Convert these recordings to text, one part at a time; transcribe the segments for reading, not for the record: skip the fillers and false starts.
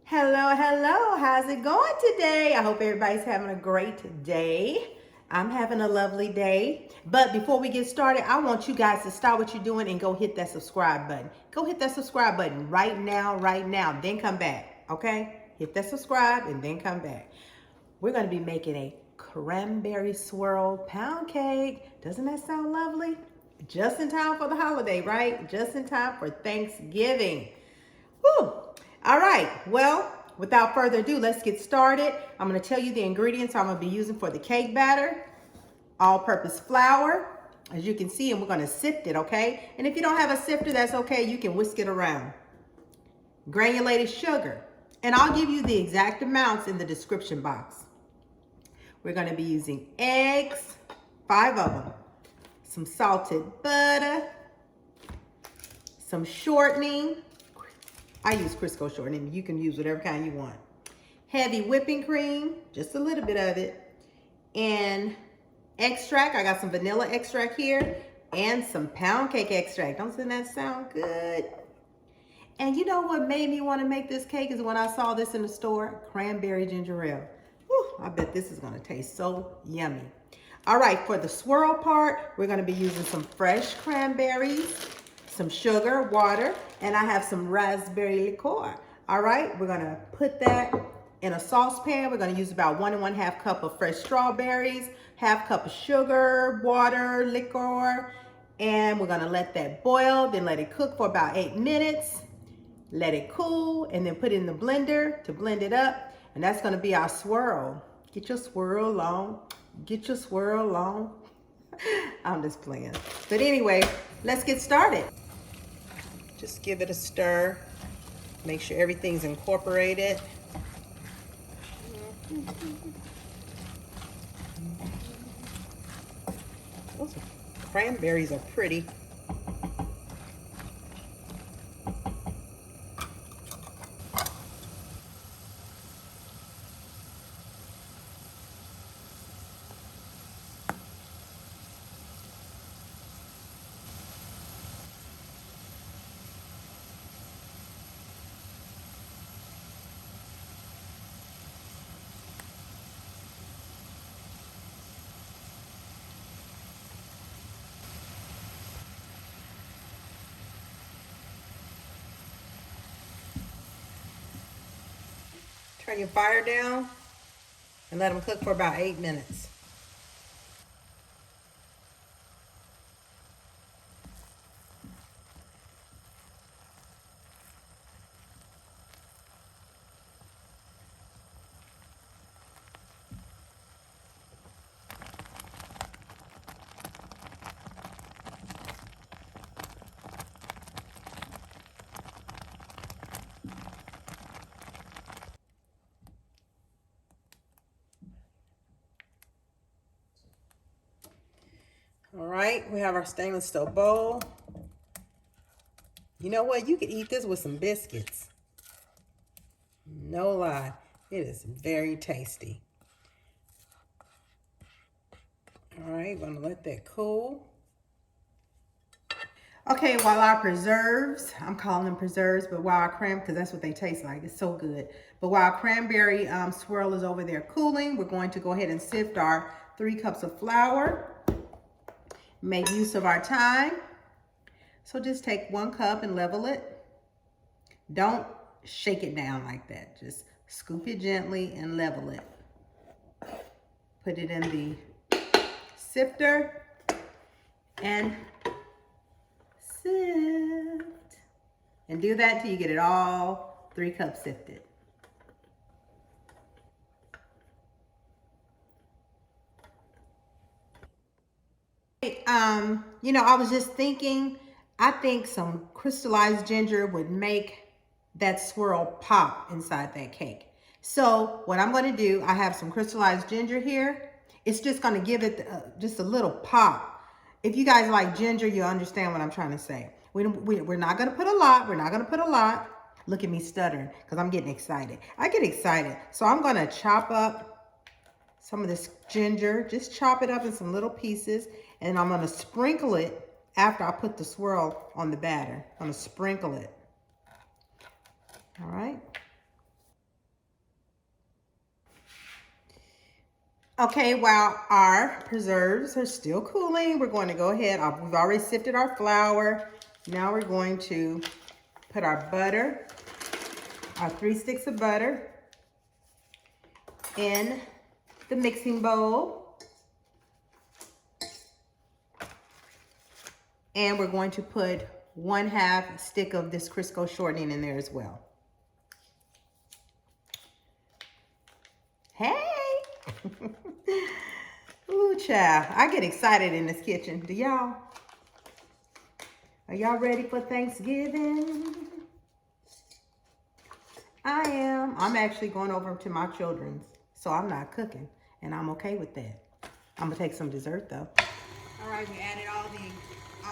Hello, hello. How's it going today? I hope everybody's having a great day. I'm having a lovely day. But before we get started, I want you guys to stop what you're doing and go hit that subscribe button. Go hit that subscribe button right now. Then come back, okay? Hit that subscribe and then come back. We're going to be making a cranberry swirl pound cake. Doesn't that sound lovely? Just in time for the holiday, right? Just in time for Thanksgiving. Whew. All right, well, without further ado, let's get started. I'm going to tell you the ingredients I'm going to be using for the cake batter. All-purpose flour, as you can see, and we're going to sift it, okay? And if you don't have a sifter, that's okay. You can whisk it around. Granulated sugar, and I'll give you the exact amounts in the description box. We're going to be using eggs, 5 of them, some salted butter, some shortening. I use Crisco shortening. You can use whatever kind you want. Heavy whipping cream, just a little bit of it. And extract, I got some vanilla extract here and some pound cake extract. Doesn't that sound good? And you know what made me want to make this cake is when I saw this in the store, cranberry ginger ale. Whew, I bet this is going to taste so yummy. All right, for the swirl part, we're going to be using some fresh cranberries, some sugar, water, and I have some raspberry liqueur. All right, we're gonna put that in a saucepan. We're gonna use about 1 1/2 cup of fresh strawberries, 1/2 cup of sugar, water, liqueur, and we're gonna let that boil, then let it cook for about 8 minutes. Let it cool, and then put it in the blender to blend it up, and that's gonna be our swirl. Get your swirl on, get your swirl on. I'm just playing. But anyway, let's get started. Just give it a stir. Make sure everything's incorporated. Those cranberries are pretty. Turn your fire down and let them cook for about 8 minutes. All right, we have our stainless steel bowl. You know what? You could eat this with some biscuits. No lie, it is very tasty. All right, we're gonna let that cool. Okay, while our preserves, I'm calling them preserves, but while our because that's what they taste like, it's so good. But while our cranberry swirl is over there cooling, we're going to go ahead and sift our 3 cups of flour. Make use of our time. So just take 1 cup and level it. Don't shake it down like that. Just scoop it gently and level it. Put it in the sifter and sift. And do that till you get it all 3 cups sifted. You know, I was just thinking, I think some crystallized ginger would make that swirl pop inside that cake. So what I'm going to do, I have some crystallized ginger here. It's just going to give it just a little pop. If you guys like ginger, you understand what I'm trying to say. We're not going to put a lot. We're not going to put a lot. Look at me stuttering because I'm getting excited. I get excited. So I'm going to chop up some of this ginger. Just chop it up in some little pieces. And I'm going to sprinkle it after I put the swirl on the batter. I'm going to sprinkle it. All right. Okay, while our preserves are still cooling, we're going to go ahead. We've already sifted our flour. Now we're going to put our butter, our 3 sticks of butter, in the mixing bowl. And we're going to put 1/2 stick of this Crisco shortening in there as well. Hey! Ooh, child. I get excited in this kitchen. Do y'all? Are y'all ready for Thanksgiving? I am. I'm actually going over to my children's, so I'm not cooking, and I'm okay with that. I'm gonna take some dessert though. All right, we added all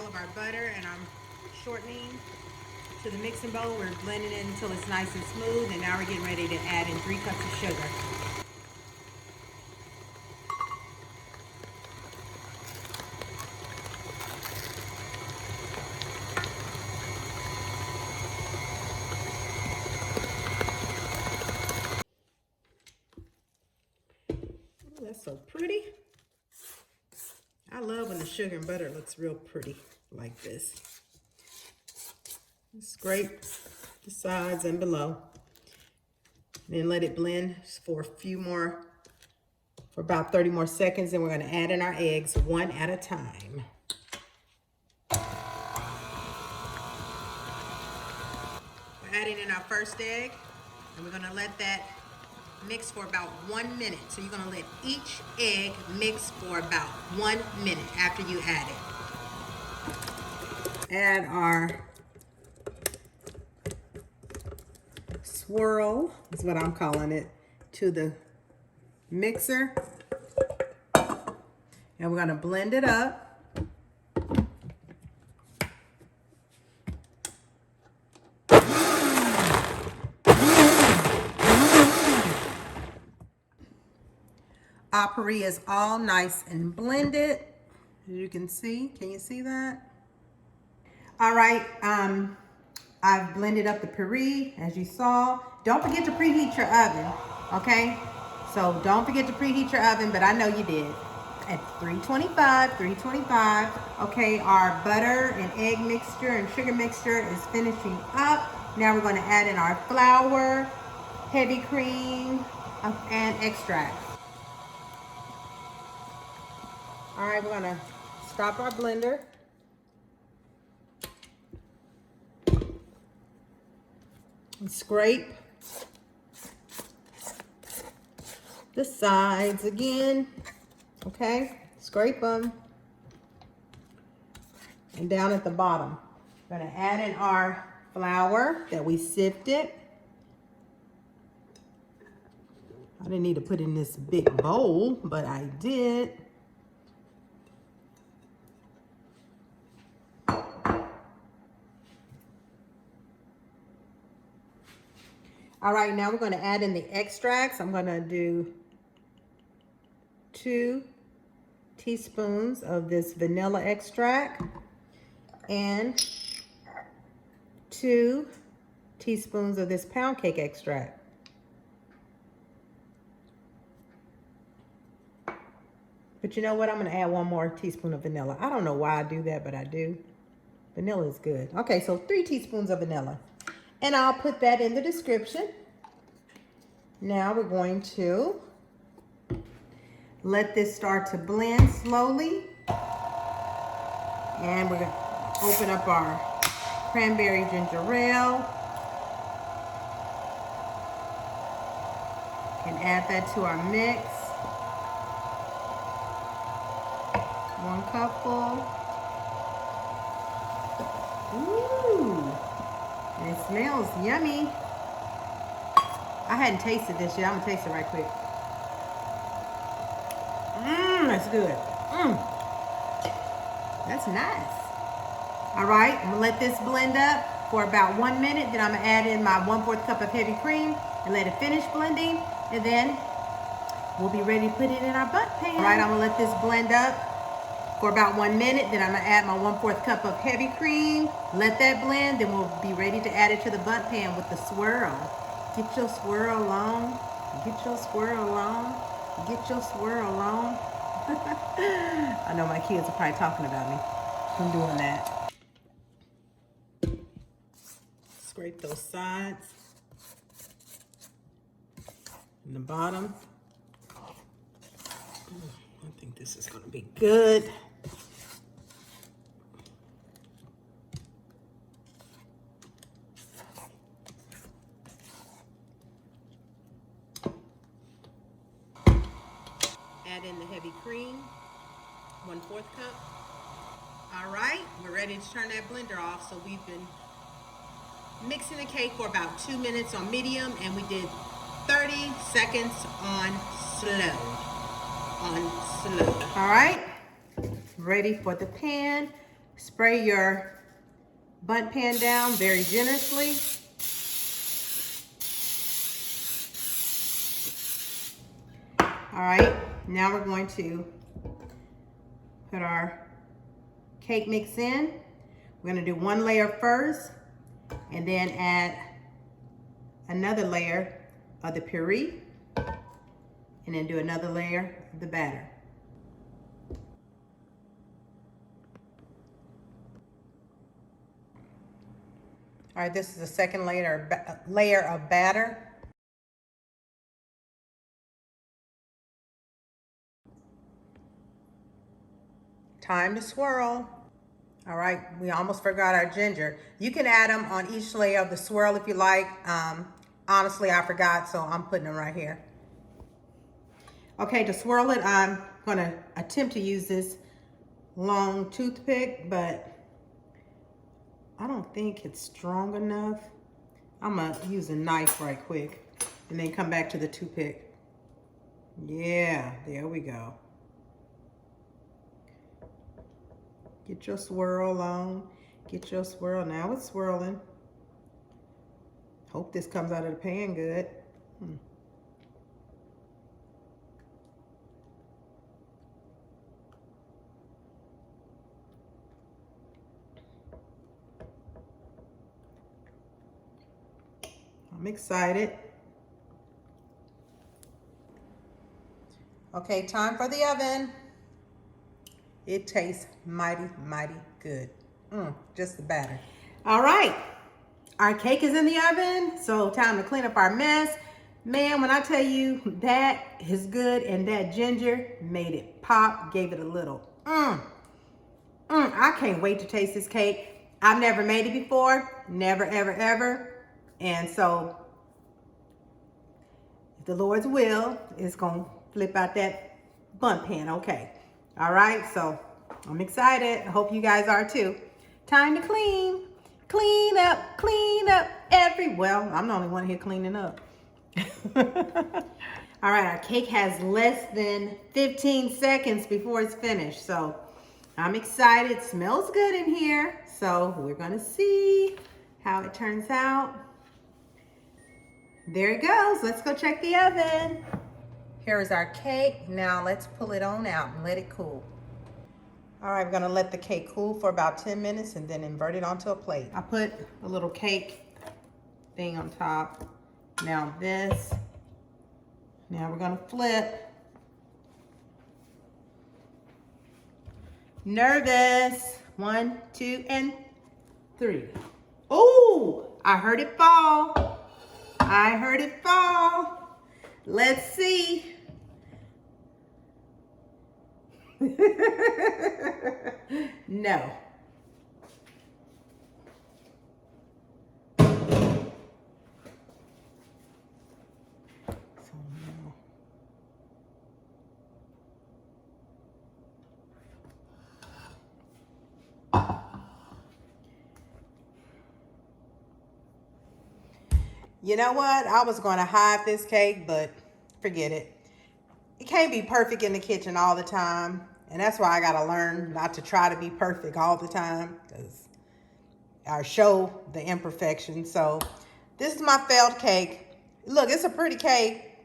of our butter and our shortening to the mixing bowl. We're blending it until it's nice and smooth, and now we're getting ready to add in 3 cups of sugar. Ooh, that's so pretty. I love when the sugar and butter looks real pretty like this. Scrape the sides and below. Then let it blend for about 30 more seconds. Then we're going to add in our eggs one at a time. We're adding in our first egg, and we're going to let that mix for about 1 minute. So you're going to let each egg mix for about 1 minute after you add it. Add our swirl, is what I'm calling it, to the mixer. And we're going to blend it up. Our puree is all nice and blended, as you can see. Can you see that? All right, I've blended up the puree, as you saw. Don't forget to preheat your oven, okay? So don't forget to preheat your oven, but I know you did. At 325. Okay, our butter and egg mixture and sugar mixture is finishing up. Now we're going to add in our flour, heavy cream, and extract. All right, we're going to stop our blender. And scrape the sides again. Okay, scrape them. And down at the bottom, we're going to add in our flour that we sifted. I didn't need to put in this big bowl, but I did. All right, now we're going to add in the extracts. I'm going to do 2 teaspoons of this vanilla extract and 2 teaspoons of this pound cake extract. But you know what? I'm going to add 1 more teaspoon of vanilla. I don't know why I do that, but I do. Vanilla is good. Okay, so 3 teaspoons of vanilla. And I'll put that in the description. Now we're going to let this start to blend slowly. And we're going to open up our cranberry ginger ale. And add that to our mix. 1 cupful. Ooh, and it smells yummy. I hadn't tasted this yet. I'm gonna taste it right quick. That's good. That's nice. All right, I'm gonna let this blend up for about 1 minute. Then I'm gonna add in my 1/4 cup of heavy cream and let it finish blending. And then we'll be ready to put it in our Bundt pan. All right, I'm gonna let this blend up for about 1 minute. Then I'm gonna add my 1/4 cup of heavy cream. Let that blend. Then we'll be ready to add it to the Bundt pan with the swirl. Get your swirl on. Get your swirl on. Get your swirl on. I know my kids are probably talking about me from doing that. Scrape those sides and the bottom. I think this is going to be good. Add in the heavy cream, 1/4 cup. All right, we're ready to turn that blender off. So we've been mixing the cake for about 2 minutes on medium, and we did 30 seconds on slow. All right, ready for the pan. Spray your Bundt pan down very generously. All right, now we're going to put our cake mix in. We're gonna do 1 layer first and then add another layer of the puree and then do another layer of the batter. All right, this is the second layer of batter. Time to swirl. All right, we almost forgot our ginger. You can add them on each layer of the swirl if you like. Honestly, I forgot, so I'm putting them right here. Okay, to swirl it, I'm gonna attempt to use this long toothpick, but I don't think it's strong enough. I'm gonna use a knife right quick and then come back to the toothpick. Yeah, there we go. Get your swirl on. Get your swirl. Now it's swirling. Hope this comes out of the pan good. I'm excited. Okay, time for the oven. It tastes mighty, mighty good. Just the batter. All right, our cake is in the oven, so time to clean up our mess. Man, when I tell you that is good, and that ginger made it pop, gave it a little I can't wait to taste this cake. I've never made it before, never, ever, ever. And so, if the Lord's will, it's gonna flip out that Bundt pan, okay. All right, so I'm excited. I hope you guys are too. Time to clean. Clean up well, I'm the only one here cleaning up. All right, our cake has less than 15 seconds before it's finished. So I'm excited. It smells good in here. So we're gonna see how it turns out. There it goes. Let's go check the oven. Here is our cake. Now let's pull it on out and let it cool. All right, we're gonna let the cake cool for about 10 minutes and then invert it onto a plate. I put a little cake thing on top. Now this. Now we're gonna flip. Nervous. 1, 2, and 3. Oh, I heard it fall. I heard it fall. Let's see. No. You know what? I was going to hide this cake, but forget it. It can't be perfect in the kitchen all the time. And that's why I got to learn not to try to be perfect all the time, because I show the imperfection. So this is my failed cake. Look, it's a pretty cake.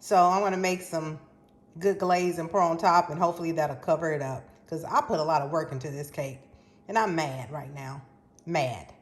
So I'm going to make some good glaze and pour on top, and hopefully that'll cover it up, because I put a lot of work into this cake. And I'm mad right now. Mad.